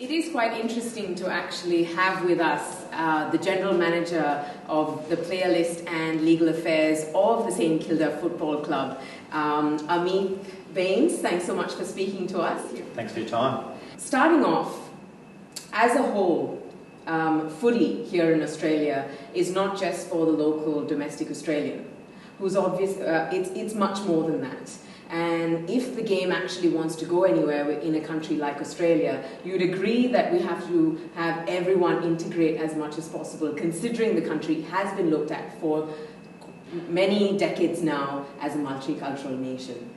It is quite interesting to actually have with us the General Manager of the Player List and Legal Affairs of the St Kilda Football Club, Ameet Bains. Thanks so much for speaking to us. Thanks for your time. Starting off, as a whole, footy here in Australia is not just for the local domestic Australian, who's obvious. It's much more than that. And if the game actually wants to go anywhere in a country like Australia, you'd agree that we have to have everyone integrate as much as possible, considering the country has been looked at for many decades now as a multicultural nation.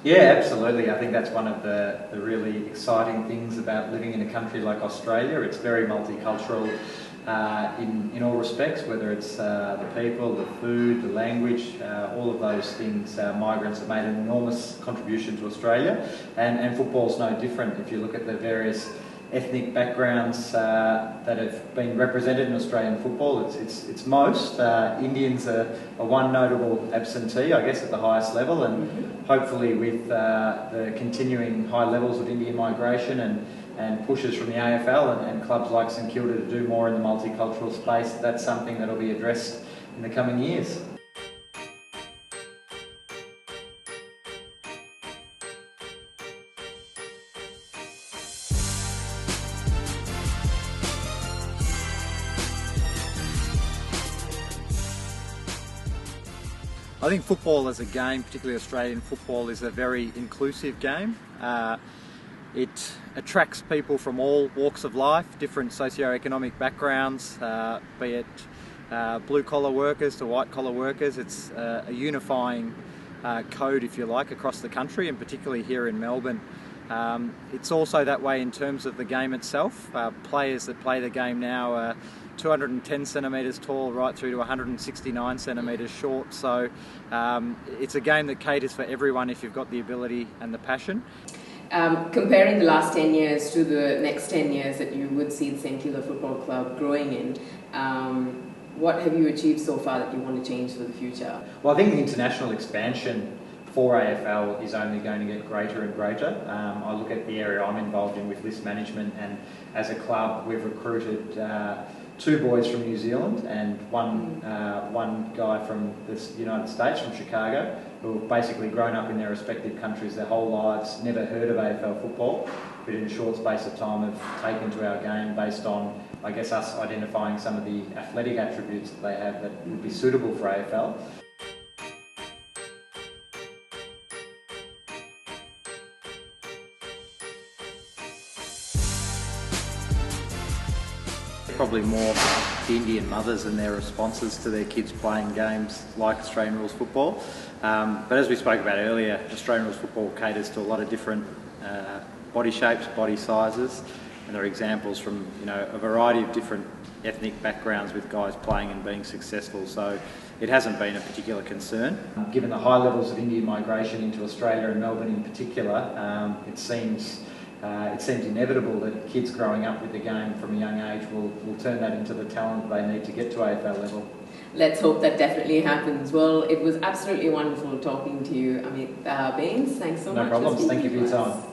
Yeah, absolutely. I think that's one of the really exciting things about living in a country like Australia. It's very multicultural in all respects, whether it's the people, the food, the language, all of those things. Migrants have made an enormous contribution to Australia, and football's no different. If you look at the various ethnic backgrounds that have been represented in Australian football, it's most. Indians are one notable absentee, I guess, at the highest level, and hopefully with the continuing high levels of Indian migration and pushes from the AFL and clubs like St Kilda to do more in the multicultural space, that's something that will be addressed in the coming years. I think football as a game, particularly Australian football, is a very inclusive game. It attracts people from all walks of life, different socio-economic backgrounds, be it blue-collar workers to white-collar workers. It's a unifying code, if you like, across the country, and particularly here in Melbourne. It's also that way in terms of the game itself. Players that play the game now are 210 centimetres tall right through to 169 centimetres short, so it's a game that caters for everyone if you've got the ability and the passion. Comparing the last 10 years to the next 10 years that you would see the St Kilda Football Club growing in, what have you achieved so far that you want to change for the future? Well, I think the international expansion for AFL is only going to get greater and greater. I look at the area I'm involved in with list management, and as a club we've recruited 2 boys from New Zealand and one guy from the United States, from Chicago, who have basically grown up in their respective countries their whole lives, never heard of AFL football, but in a short space of time have taken to our game based on, I guess, us identifying some of the athletic attributes that they have that would be suitable for AFL. Probably more the Indian mothers and their responses to their kids playing games like Australian Rules Football. But as we spoke about earlier, Australian Rules Football caters to a lot of different body shapes, body sizes, and there are examples from a variety of different ethnic backgrounds with guys playing and being successful. So it hasn't been a particular concern. Given the high levels of Indian migration into Australia and Melbourne in particular, it seems inevitable that kids growing up with the game from a young age will turn that into the talent they need to get to AFL level. Let's hope that definitely happens. Well, it was absolutely wonderful talking to you, Ameet Bains. Thanks so much. No problems. Thank you for your time.